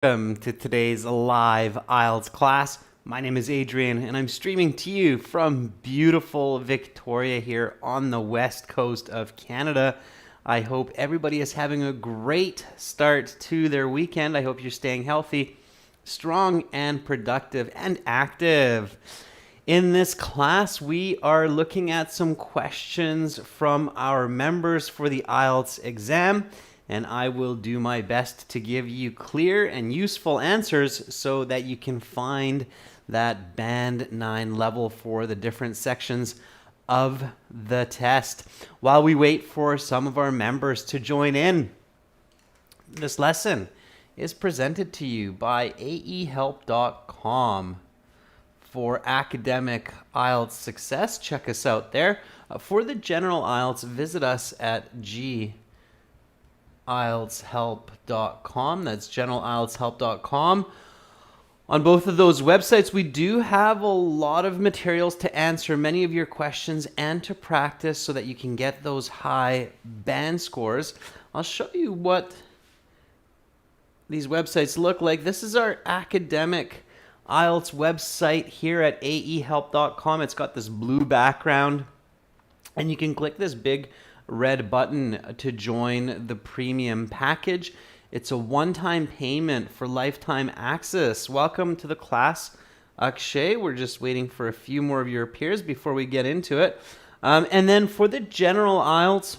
Welcome to today's live Ielts class. My name is Adrian and I'm streaming to you from beautiful Victoria here on the west coast of Canada. I hope everybody is having a great start to their weekend. I hope you're staying healthy, strong, and productive and active. In this class, we are looking at some questions from our members for the Ielts exam, and I will do my best to give you clear and useful answers so that you can find that band 9 level for the different sections of the test. While we wait for some of our members to join in, this lesson is presented to you by aehelp.com. For academic Ielts success, check us out there. For the general Ielts, visit us at ieltshelp.com. That's generalieltshelp.com. On both of those websites, we do have a lot of materials to answer many of your questions and to practice so that you can get those high band scores. I'll show you what these websites look like. This is our academic Ielts website here at aehelp.com. It's got this blue background, and you can click this big red button to join the premium package. It's a one-time payment for lifetime access. Welcome to the class, Akshay. We're just waiting for a few more of your peers before we get into it. And then for the general Ielts,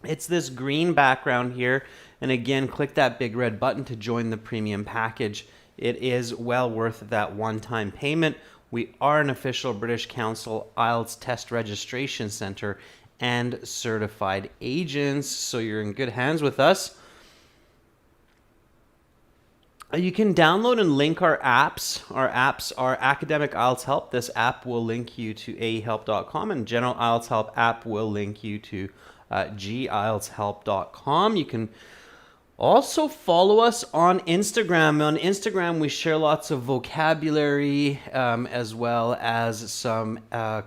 it's this green background here. And again, click that big red button to join the premium package. It is well worth that one-time payment. We are an official British Council Ielts test registration center and certified agents, so you're in good hands with us. You can download and link our apps. Our apps are Academic Ielts Help. This app will link you to aehelp.com, and General Ielts Help app will link you to gieltshelp.com. You can also follow us on Instagram. On Instagram, we share lots of vocabulary as well as some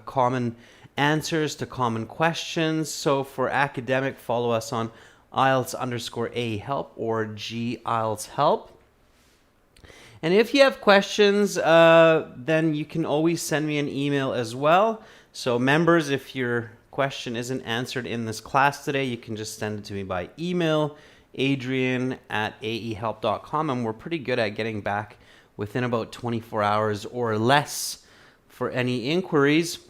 common answers to common questions. So for academic, follow us on IELTS_AHelp or gieltshelp. And if you have questions, then you can always send me an email as well. So members, if your question isn't answered in this class today, you can just send it to me by email, adrian@aehelp.com, and we're pretty good at getting back within about 24 hours or less for any inquiries.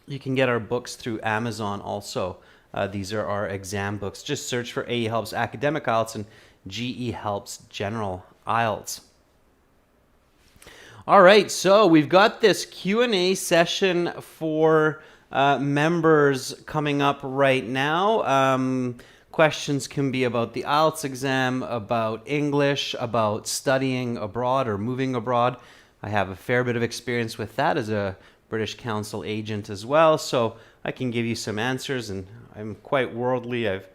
You can get our books through Amazon also. These are our exam books. Just search for AE Helps Academic Ielts and GE Helps General Ielts. All right, so we've got this Q&A session for members coming up right now. Questions can be about the Ielts exam, about English, about studying abroad or moving abroad. I have a fair bit of experience with that as a British Council agent as well, so I can give you some answers, and I'm quite worldly. I've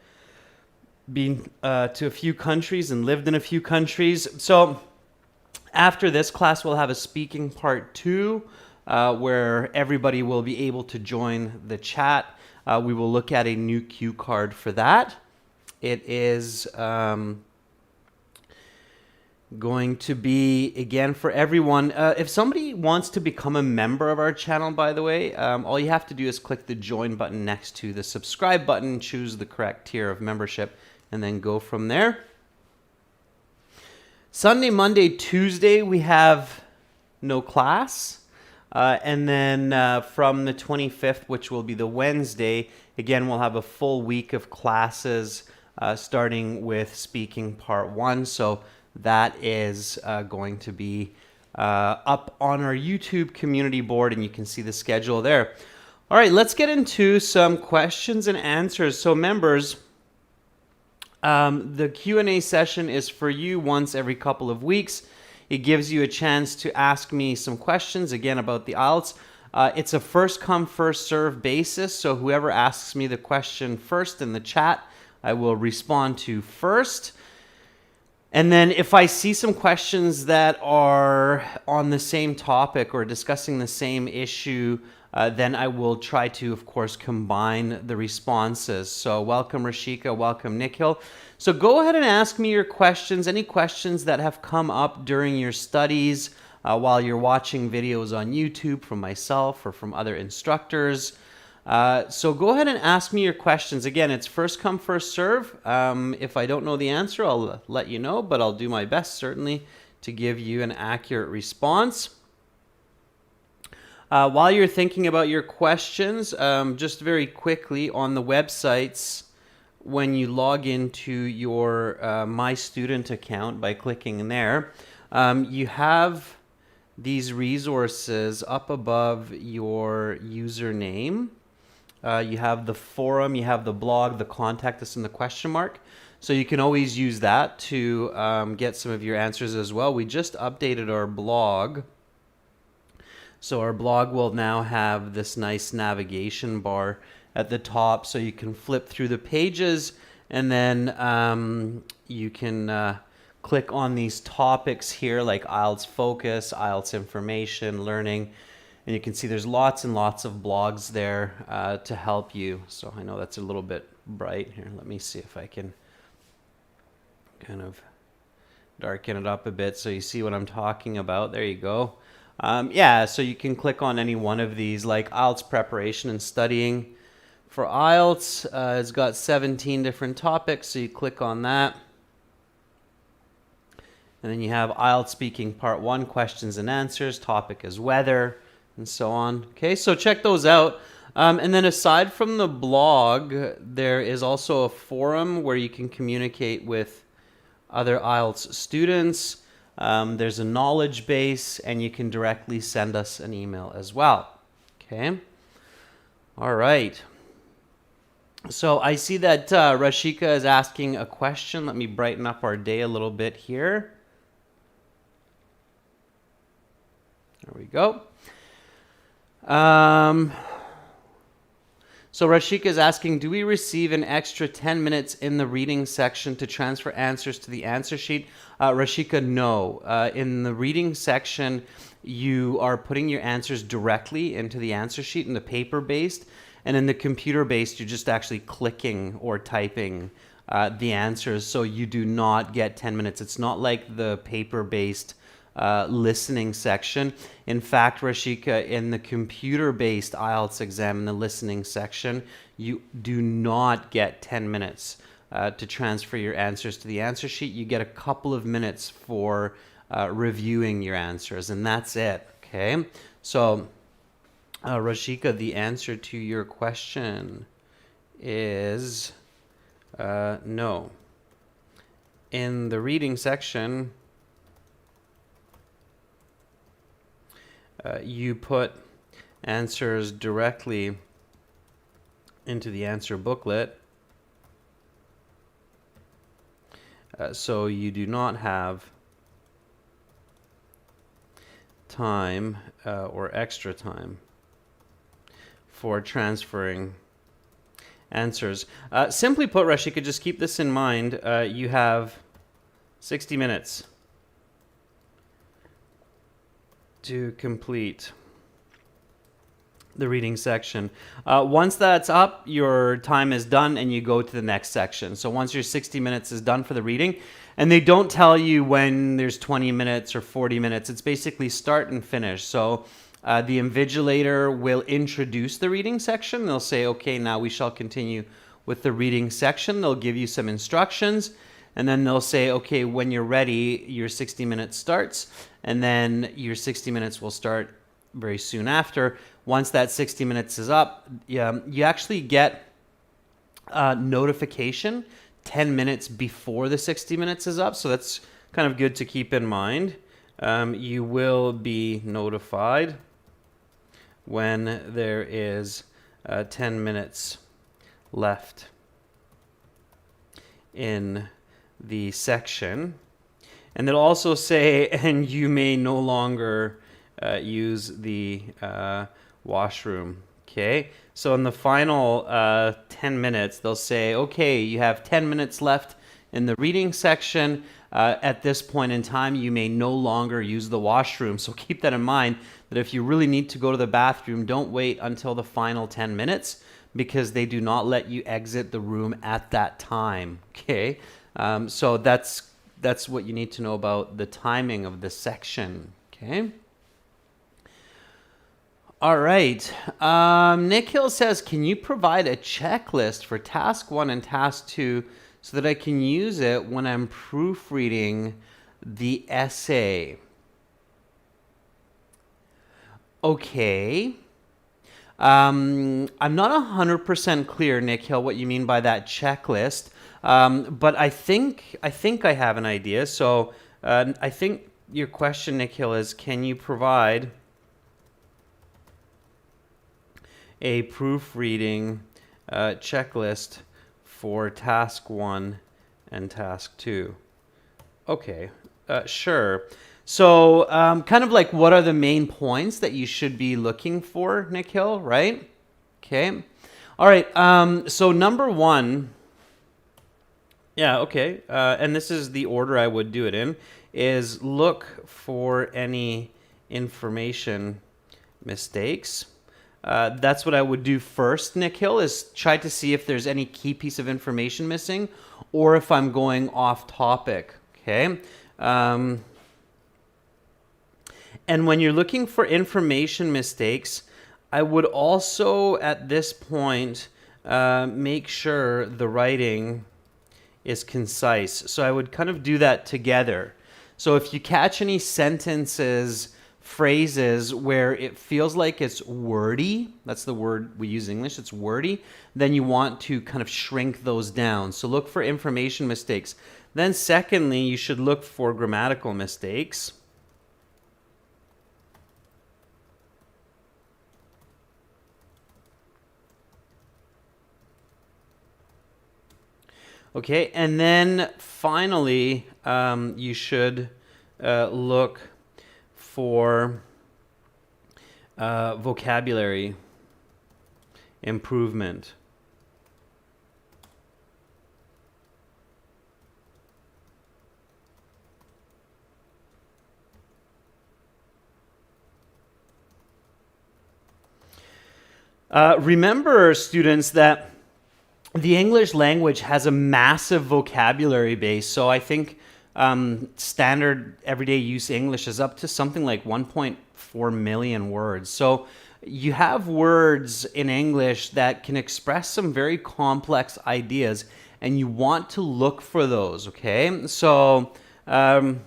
been to a few countries and lived in a few countries. So after this class, we'll have a speaking part 2 where everybody will be able to join the chat. We will look at a new cue card for that. It is going to be, again, for everyone. If somebody wants to become a member of our channel, by the way, all you have to do is click the join button next to the subscribe button, choose the correct tier of membership, and then go from there. Sunday, Monday, Tuesday, we have no class. And then from the 25th, which will be the Wednesday, again, we'll have a full week of classes starting with speaking part 1. So that is going to be up on our YouTube community board, and you can see the schedule there. All right, let's get into some questions and answers. So members, the Q&A session is for you once every couple of weeks. It gives you a chance to ask me some questions, again, about the Ielts. It's a first come, first serve basis, so whoever asks me the question first in the chat, I will respond to first. And then if I see some questions that are on the same topic or discussing the same issue then I will try to, of course, combine the responses. So welcome Rashika, welcome Nikhil. So go ahead and ask me your questions, any questions that have come up during your studies while you're watching videos on YouTube from myself or from other instructors. So go ahead and ask me your questions. Again, it's first come, first serve. If I don't know the answer, I'll let you know, but I'll do my best certainly to give you an accurate response. While you're thinking about your questions, just very quickly on the websites, when you log into your My Student account by clicking in there, you have these resources up above your username. You have the forum, you have the blog, the contact us, and the question mark. So you can always use that to get some of your answers as well. We just updated our blog. So our blog will now have this nice navigation bar at the top, so you can flip through the pages, and then you can click on these topics here like IELTS Focus, IELTS Information, Learning, and you can see there's lots and lots of blogs there to help you. So I know that's a little bit bright here. Let me see if I can kind of darken it up a bit so you see what I'm talking about. There you go. Yeah, so you can click on any one of these, like IELTS Preparation and Studying for IELTS. It's got 17 different topics, so you click on that. And then you have IELTS Speaking Part 1, Questions and Answers, topic is weather, and so on. Okay, so check those out. And then aside from the blog, there is also a forum where you can communicate with other IELTS students. There's a knowledge base, and you can directly send us an email as well. Okay. All right. So I see that Rashika is asking a question. Let me brighten up our day a little bit here. There we go. So Rashika is asking, do we receive an extra 10 minutes in the reading section to transfer answers to the answer sheet? Rashika, no. In the reading section, you are putting your answers directly into the answer sheet in the paper-based, and in the computer-based, you're just actually clicking or typing the answers, so you do not get 10 minutes. It's not like the paper-based listening section. In fact, Rashika, in the computer-based IELTS exam in the listening section, you do not get 10 minutes to transfer your answers to the answer sheet. You get a couple of minutes for reviewing your answers, and that's it. Okay, so Rashika, the answer to your question is no. In the reading section, you put answers directly into the answer booklet, so you do not have time or extra time for transferring answers. Simply put, Rashika, just keep this in mind. You have 60 minutes to complete the reading section. Once that's up, your time is done and you go to the next section. So once your 60 minutes is done for the reading, and they don't tell you when there's 20 minutes or 40 minutes, it's basically start and finish. So the invigilator will introduce the reading section. They'll say, okay, now we shall continue with the reading section. They'll give you some instructions, and then they'll say, okay, when you're ready, your 60 minutes starts, and then your 60 minutes will start very soon after. Once that 60 minutes is up, you actually get a notification 10 minutes before the 60 minutes is up, so that's kind of good to keep in mind. You will be notified when there is 10 minutes left in the section. And they'll also say, and you may no longer use the washroom. Okay, so in the final 10 minutes, they'll say, okay, you have 10 minutes left in the reading section. at this point in time, you may no longer use the washroom. So keep that in mind, that if you really need to go to the bathroom, don't wait until the final 10 minutes, because they do not let you exit the room at that time. Okay, so that's what you need to know about the timing of this section. Okay. All right. Nick Hill says, can you provide a checklist for task 1 and task 2 so that I can use it when I'm proofreading the essay? Okay. I'm not 100% clear, Nick Hill, what you mean by that checklist, but I think I have an idea. So I think your question, Nick Hill, is, can you provide a proofreading checklist for task 1 and task 2? Okay, sure. So kind of like, what are the main points that you should be looking for, Nick Hill, right? Okay. All right. So number 1, yeah, okay. And this is the order I would do it in, is look for any information mistakes. That's what I would do first, Nick Hill, is try to see if there's any key piece of information missing, or if I'm going off topic. Okay. And when you're looking for information mistakes, I would also, at this point, make sure the writing is concise. So I would kind of do that together. So if you catch any sentences, phrases where it feels like it's wordy, that's the word we use in English, it's wordy, then you want to kind of shrink those down. So look for information mistakes. Then secondly, you should look for grammatical mistakes. Okay, and then finally, you should look for vocabulary improvement. Remember, students, that the English language has a massive vocabulary base. So I think standard everyday use English is up to something like 1.4 million words. So you have words in English that can express some very complex ideas, and you want to look for those, okay? So so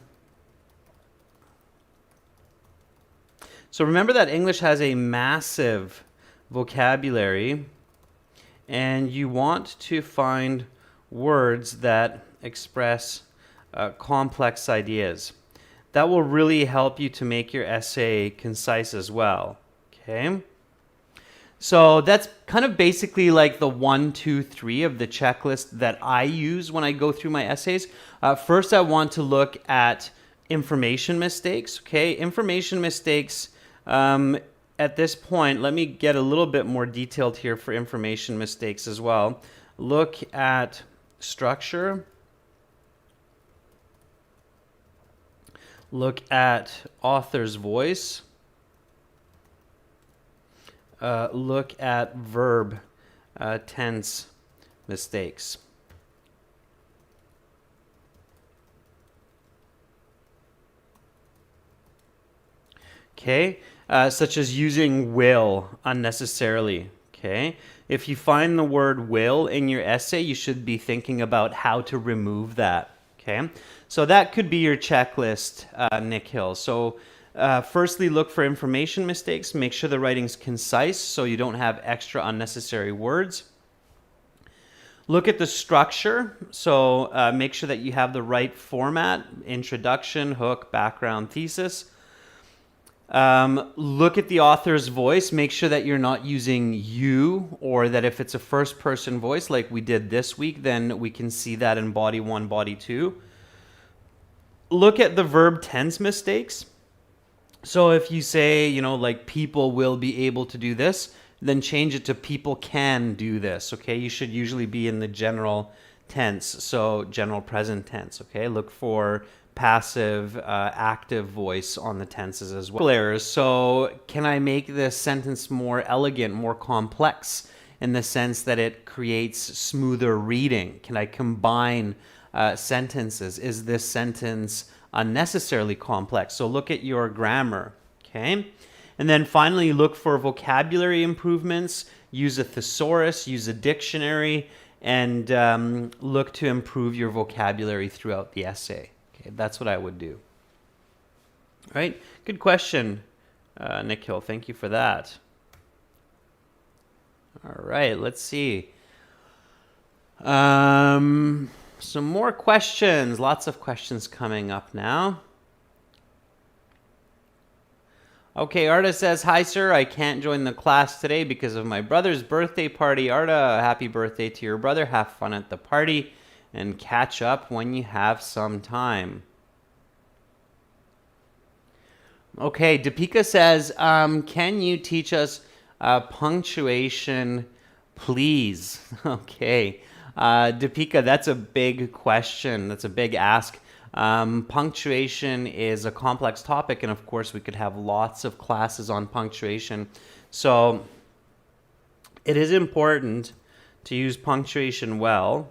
remember that English has a massive vocabulary, and you want to find words that express complex ideas. That will really help you to make your essay concise as well. Okay? So that's kind of basically like the 1, 2, 3 of the checklist that I use when I go through my essays. First, I want to look at information mistakes. Okay? Information mistakes, at this point, let me get a little bit more detailed here for information mistakes as well. Look at structure. Look at author's voice. Look at verb tense mistakes. Okay, such as using will unnecessarily. Okay, if you find the word will in your essay, you should be thinking about how to remove that. Okay, so that could be your checklist, Nick Hill. So firstly, look for information mistakes. Make sure the writing's concise so you don't have extra unnecessary words. Look at the structure. So make sure that you have the right format: introduction, hook, background, thesis. Look at the author's voice. Make sure that you're not using you, or that if it's a first person voice like we did this week, then we can see that in body 1, body 2. Look at the verb tense mistakes. So if you say, like, people will be able to do this, then change it to people can do this. Okay, you should usually be in the general tense, so general present tense, okay? Look for passive, active voice on the tenses as well. Errors. So can I make this sentence more elegant, more complex in the sense that it creates smoother reading? Can I combine sentences? Is this sentence unnecessarily complex? So look at your grammar, okay? And then finally, look for vocabulary improvements. Use a thesaurus, use a dictionary, and look to improve your vocabulary throughout the essay. Okay, that's what I would do. All right, good question, Nikhil. Thank you for that. All right, let's see. Some more questions. Lots of questions coming up now. Okay, Arda says, hi, sir. I can't join the class today because of my brother's birthday party. Arda, happy birthday to your brother. Have fun at the party and catch up when you have some time. Okay, Deepika says, can you teach us punctuation, please? Okay, Deepika, that's a big question. That's a big ask. Punctuation is a complex topic, and of course we could have lots of classes on punctuation. So it is important to use punctuation well.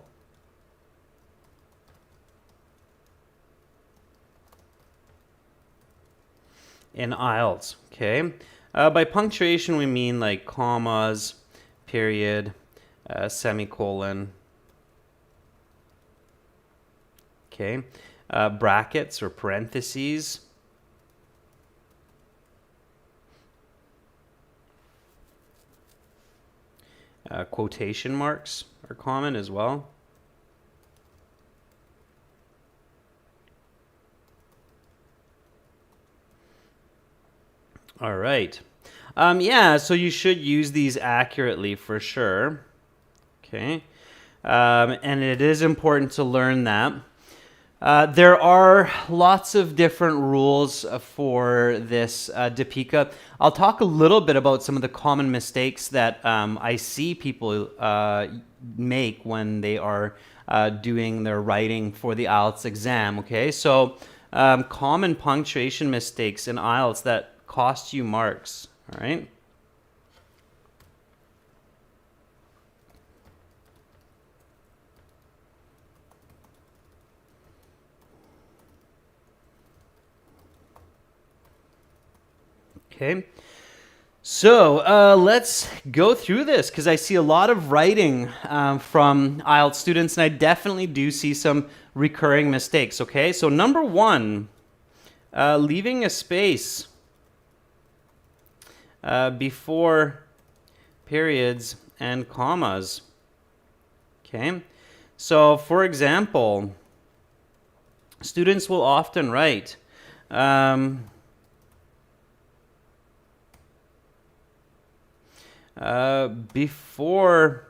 In IELTS, okay? By punctuation we mean like commas, period, semicolon, okay? Brackets or parentheses. Quotation marks are common as well. All right. Yeah, so you should use these accurately for sure. Okay. And it is important to learn that. There are lots of different rules for this, Deepika. I'll talk a little bit about some of the common mistakes that I see people make when they are doing their writing for the IELTS exam, okay? So common punctuation mistakes in IELTS that cost you marks, all right? Okay, so let's go through this because I see a lot of writing from IELTS students, and I definitely do see some recurring mistakes, okay? So number one, leaving a space before periods and commas, okay? So for example, students will often write before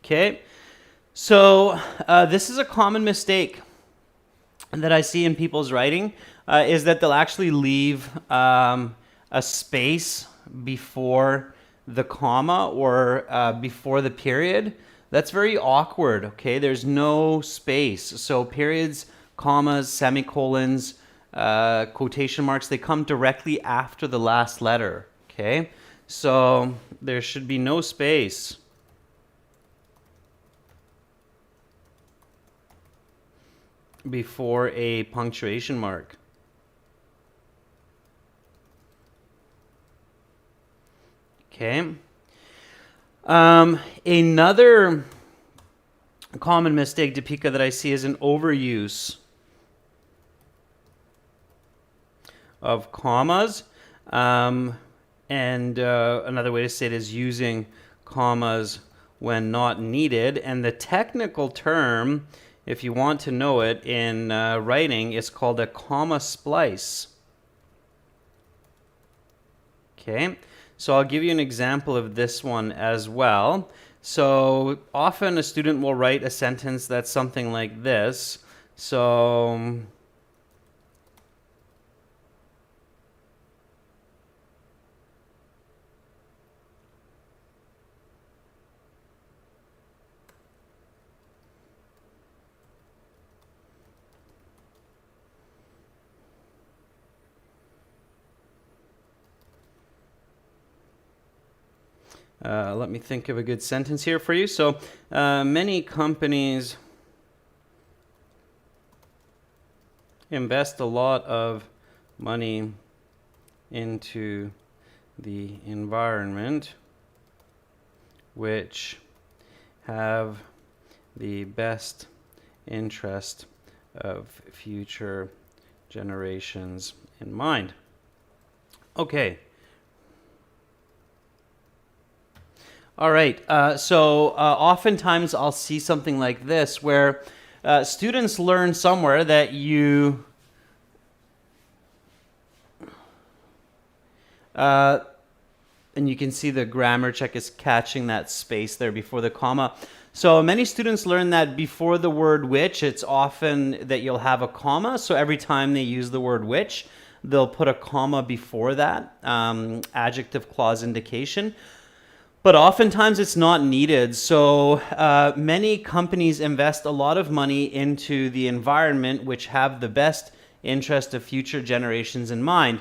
okay, so this is a common mistake that I see in people's writing, is that they'll actually leave a space before the comma or before the period. That's very awkward, okay? There's no space. So periods, commas, semicolons, quotation marks, they come directly after the last letter, okay? So there should be no space. Before a punctuation mark. Okay. Another common mistake, Deepika, that I see is an overuse of commas. And another way to say it is using commas when not needed. And the technical term, if you want to know it in writing, it's called a comma splice. Okay, so I'll give you an example of this one as well. So often a student will write a sentence that's something like this. So let me think of a good sentence here for you. So many companies invest a lot of money into the environment, which have the best interest of future generations in mind. Okay. All right, so oftentimes I'll see something like this where students learn somewhere that you and you can see the grammar check is catching that space there before the comma. So many students learn that before the word which, it's often that you'll have a comma. So every time they use the word which, they'll put a comma before that, adjective clause indication. But oftentimes it's not needed. So many companies invest a lot of money into the environment which have the best interest of future generations in mind.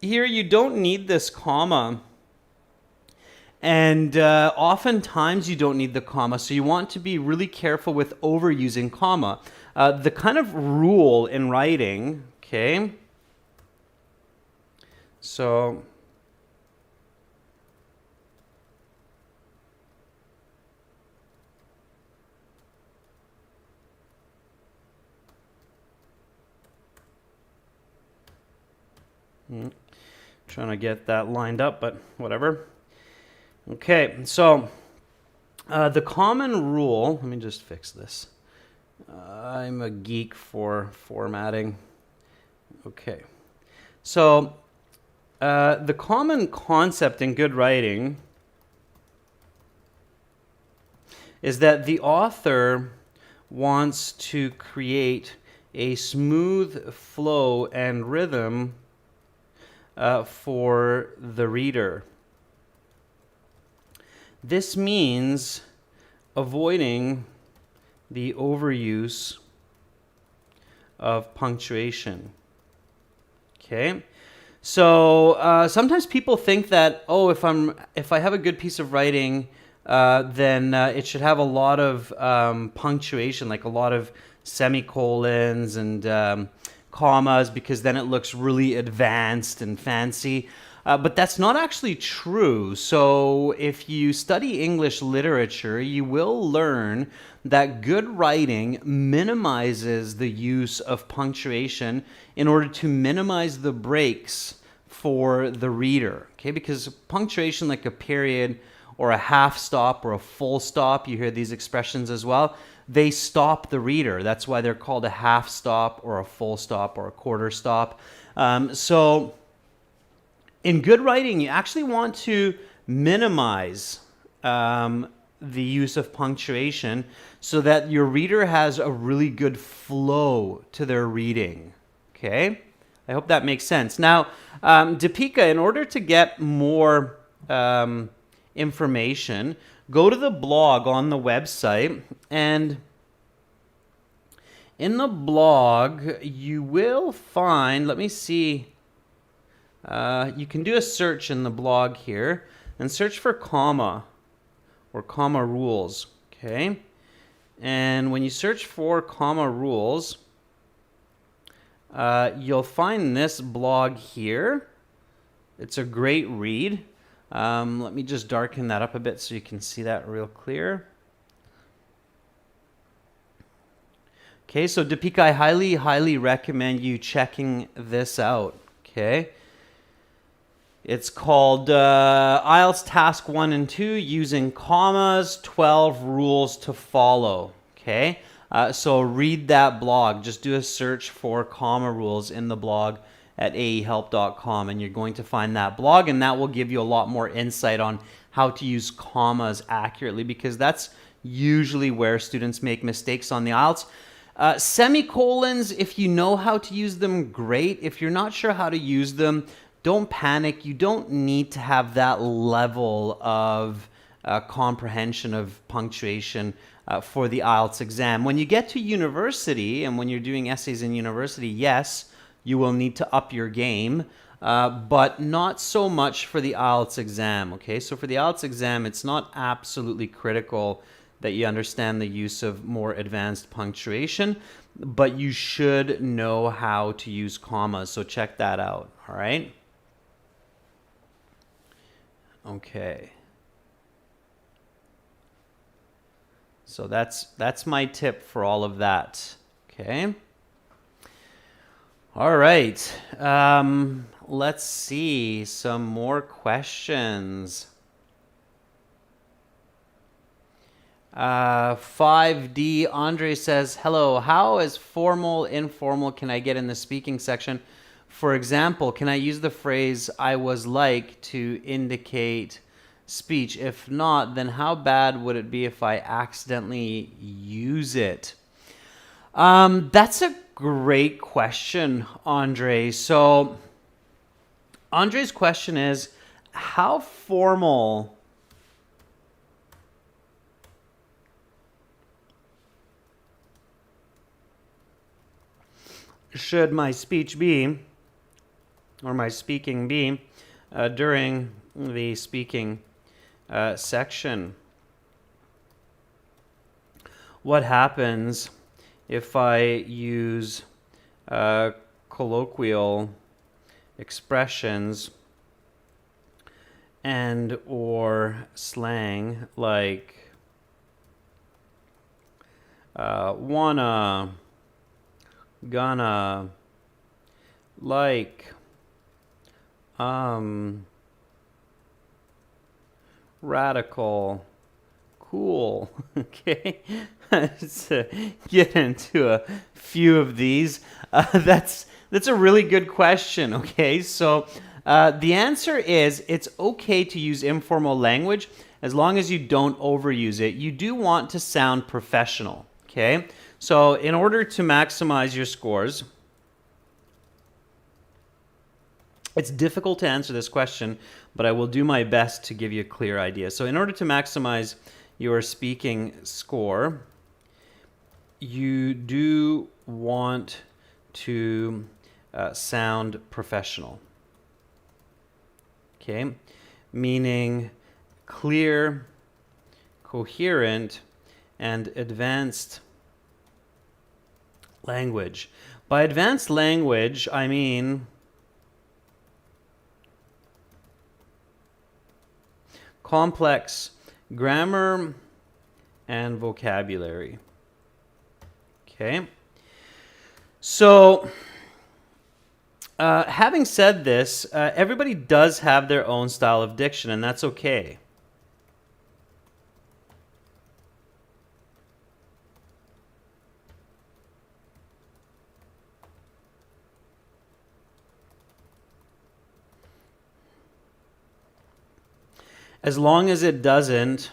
Here you don't need this comma. And oftentimes you don't need the comma. So you want to be really careful with overusing comma. The kind of rule in writing, okay? So trying to get that lined up, but whatever. Okay, so the common rule, let me just fix this. I'm a geek for formatting. Okay, so the common concept in good writing is that the author wants to create a smooth flow and rhythm for the reader. This means avoiding the overuse of punctuation. Okay, so sometimes people think that, oh, if I have a good piece of writing, then it should have a lot of punctuation, like a lot of semicolons and commas, because then it looks really advanced and fancy. But that's not actually true. So if you study English literature, you will learn that good writing minimizes the use of punctuation in order to minimize the breaks for the reader. Okay, because punctuation, like a period or a half stop or a full stop, you hear these expressions as well, they stop the reader. That's why they're called a half stop or a full stop or a quarter stop. So in good writing, you actually want to minimize the use of punctuation so that your reader has a really good flow to their reading. Okay? I hope that makes sense. Now, Deepika, in order to get more information, go to the blog on the website, and in the blog, you will find, let me see, you can do a search in the blog here and search for comma or comma rules, okay? And when you search for comma rules, you'll find this blog here. It's a great read. Let me just darken that up a bit so you can see that real clear. Okay, so Deepika, I highly, highly recommend you checking this out, okay? It's called Ielts Task 1 and 2, Using Commas, 12 Rules to Follow, okay? So read that blog. Just do a search for comma rules in the blog, at aehelp.com, and you're going to find that blog, and that will give you a lot more insight on how to use commas accurately, because that's usually where students make mistakes on the IELTS. Semicolons, if you know how to use them, great. If you're not sure how to use them, don't panic. You don't need to have that level of comprehension of punctuation for the IELTS exam. When you get to university and when you're doing essays in university, yes, you will need to up your game, but not so much for the IELTS exam, okay? So for the IELTS exam, it's not absolutely critical that you understand the use of more advanced punctuation, but you should know how to use commas, so check that out, all right? Okay. So that's my tip for all of that, okay? All right, let's see some more questions. 5D Andre says, hello, how as formal, informal can I get in the speaking section? For example, can I use the phrase I was like to indicate speech? If not, then how bad would it be if I accidentally use it? That's a great question, Andre. So Andre's question is, how formal should my speech be, or my speaking be, during the speaking section? What happens if I use colloquial expressions and or slang like wanna, gonna, like, radical, cool, okay? Let's get into a few of these. That's a really good question, okay? So the answer is it's okay to use informal language as long as you don't overuse it. You do want to sound professional, okay? So in order to maximize your scores, it's difficult to answer this question, but I will do my best to give you a clear idea. So in order to maximize your speaking score, you do want to sound professional, okay? Meaning clear, coherent, and advanced language. By advanced language, I mean complex grammar and vocabulary. Okay. So, having said this, everybody does have their own style of diction, and that's okay. As long as it doesn't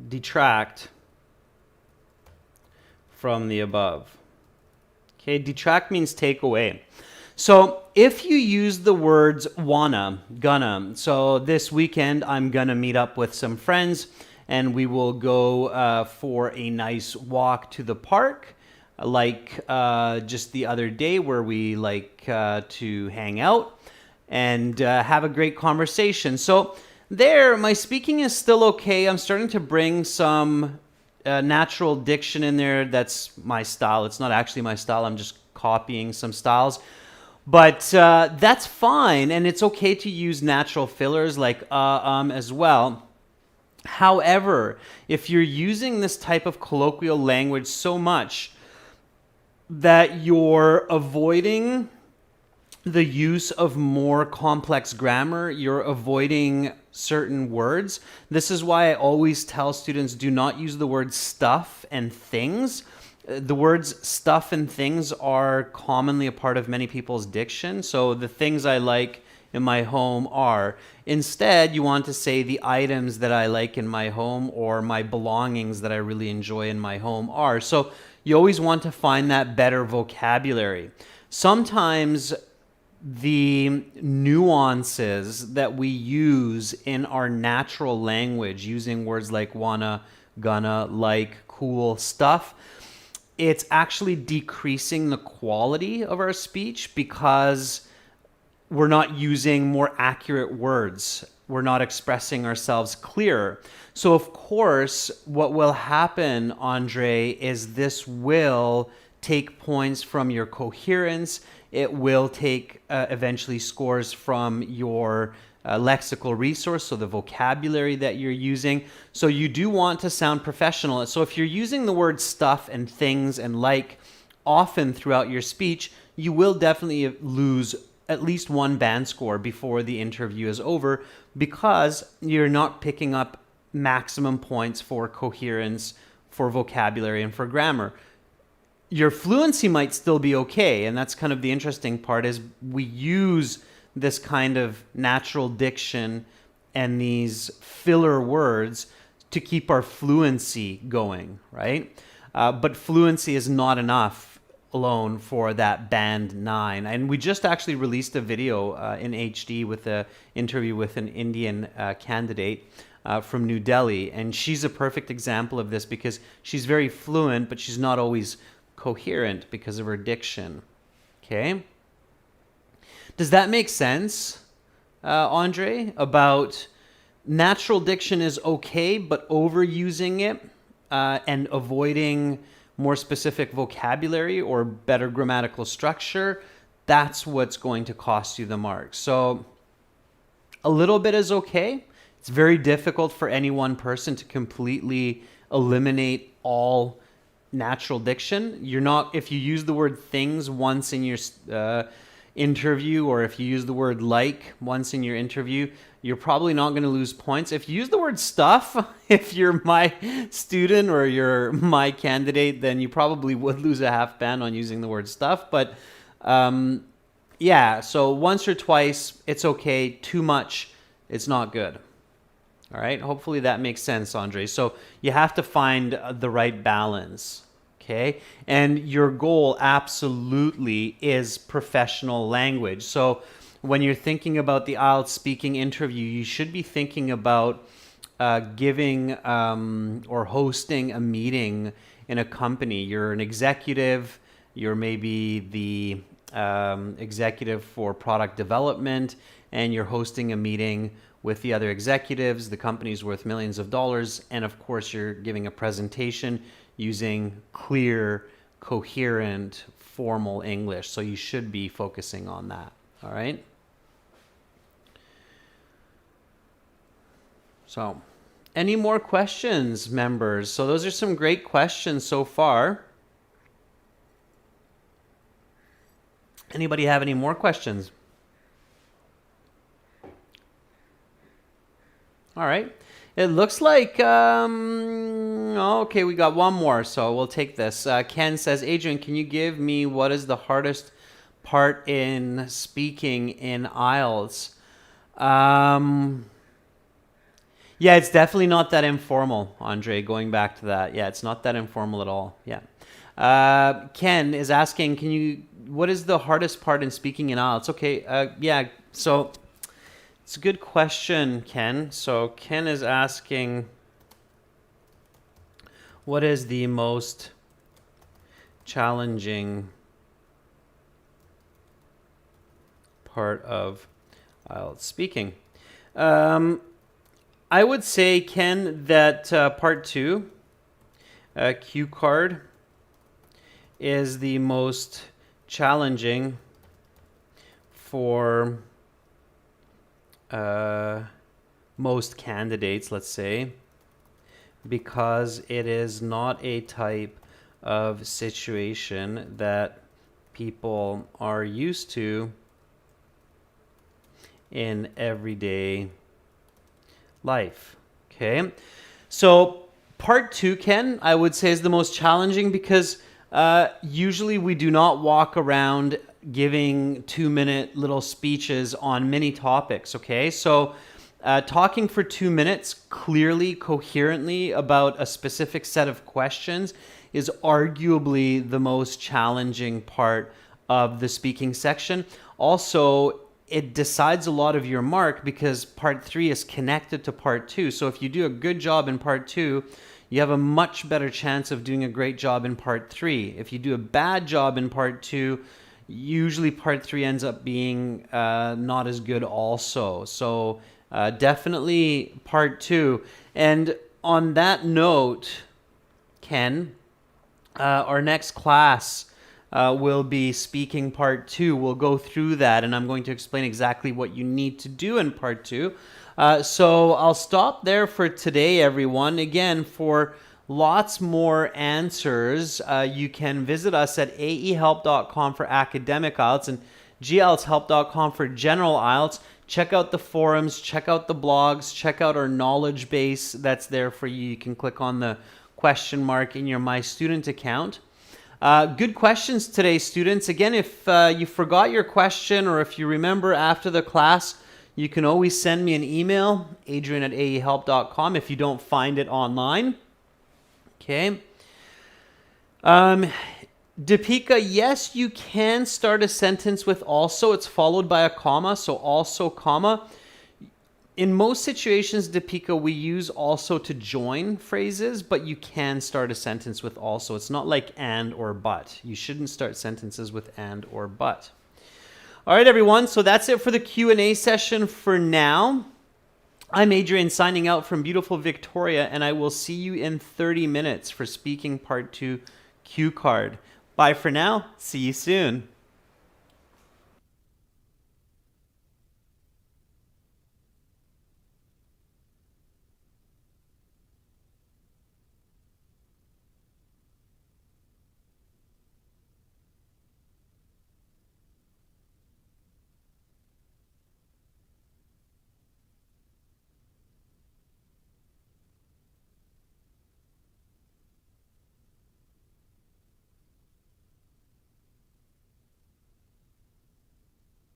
detract from the above. Okay, detract means take away. So if you use the words wanna, gonna, so this weekend I'm gonna meet up with some friends and we will go for a nice walk to the park, like just the other day where we like to hang out and have a great conversation. So there, my speaking is still okay. I'm starting to bring some natural diction in there. That's my style. It's not actually my style. I'm just copying some styles. But that's fine, and it's okay to use natural fillers like as well. However, if you're using this type of colloquial language so much that you're avoiding the use of more complex grammar, you're avoiding certain words. This is why I always tell students, do not use the word stuff and things. The words stuff and things are commonly a part of many people's diction. So the things I like in my home are. Instead, you want to say the items that I like in my home or my belongings that I really enjoy in my home are. So you always want to find that better vocabulary. Sometimes the nuances that we use in our natural language, using words like wanna, gonna, like, cool, stuff, it's actually decreasing the quality of our speech because we're not using more accurate words. We're not expressing ourselves clearer. So, of course, what will happen, Andre, is this will take points from your coherence. It will take eventually scores from your lexical resource, so the vocabulary that you're using. So you do want to sound professional. So if you're using the word stuff and things and like often throughout your speech, you will definitely lose at least one band score before the interview is over because you're not picking up maximum points for coherence, for vocabulary, and for grammar. Your fluency might still be okay, and that's kind of the interesting part is we use this kind of natural diction and these filler words to keep our fluency going, right? But fluency is not enough alone for that band 9. And we just actually released a video in HD with an interview with an Indian candidate from New Delhi. And she's a perfect example of this because she's very fluent, but she's not always coherent because of her diction. Okay? Does that make sense, Andre, about natural diction is okay, but overusing it and avoiding more specific vocabulary or better grammatical structure, that's what's going to cost you the mark. So a little bit is okay. It's very difficult for any one person to completely eliminate all natural diction. You're not, if you use the word things once in your interview, or if you use the word like once in your interview, you're probably not going to lose points. If you use the word stuff, if you're my student or you're my candidate, then you probably would lose a half band on using the word stuff. But yeah, so once or twice, it's okay. Too much, it's not good. All right, hopefully that makes sense, Andre. So you have to find the right balance. Okay, and your goal absolutely is professional language. So when you're thinking about the IELTS speaking interview, you should be thinking about giving or hosting a meeting in a company. You're an executive, you're maybe the executive for product development, and you're hosting a meeting with the other executives. The company's worth millions of dollars, and of course you're giving a presentation using clear, coherent, formal English. So you should be focusing on that. All right? So, any more questions, members? So those are some great questions so far. Anybody have any more questions? All right. It looks like, okay, we got one more, so we'll take this. Ken says, Adrian, can you give me what is the hardest part in speaking in IELTS? Yeah, it's definitely not that informal, Andre, going back to that. Yeah, it's not that informal at all. Yeah. Ken is asking, what is the hardest part in speaking in IELTS? Okay, yeah, so it's a good question, Ken. So Ken is asking, what is the most challenging part of IELTS speaking? I would say, Ken, that part 2, cue card, is the most challenging for most candidates, let's say, because it is not a type of situation that people are used to in everyday life. Okay, so part 2, Ken, I would say is the most challenging because usually we do not walk around giving 2-minute little speeches on many topics. Okay, so talking for 2 minutes clearly, coherently about a specific set of questions is arguably the most challenging part of the speaking section. Also, it decides a lot of your mark because part 3 is connected to part 2. So if you do a good job in part 2, you have a much better chance of doing a great job in part 3. If you do a bad job in part 2, usually part 3 ends up being not as good also. So definitely part 2. And on that note, Ken, our next class will be speaking part 2. We'll go through that, and I'm going to explain exactly what you need to do in part 2. So I'll stop there for today, everyone. Again, for lots more answers, you can visit us at aehelp.com for academic IELTS and gieltshelp.com for general IELTS. Check out the forums, check out the blogs, check out our knowledge base that's there for you. You can click on the question mark in your My Student account. Good questions today, students. Again, if you forgot your question or if you remember after the class, you can always send me an email, adrian@aehelp.com, if you don't find it online. Okay. Deepika, yes, you can start a sentence with also. It's followed by a comma, so also, comma. In most situations, Deepika, we use also to join phrases, but you can start a sentence with also. It's not like and or but. You shouldn't start sentences with and or but. All right, everyone, so that's it for the Q&A session for now. I'm Adrian signing out from beautiful Victoria, and I will see you in 30 minutes for Speaking Part 2 Q Card. Bye for now. See you soon.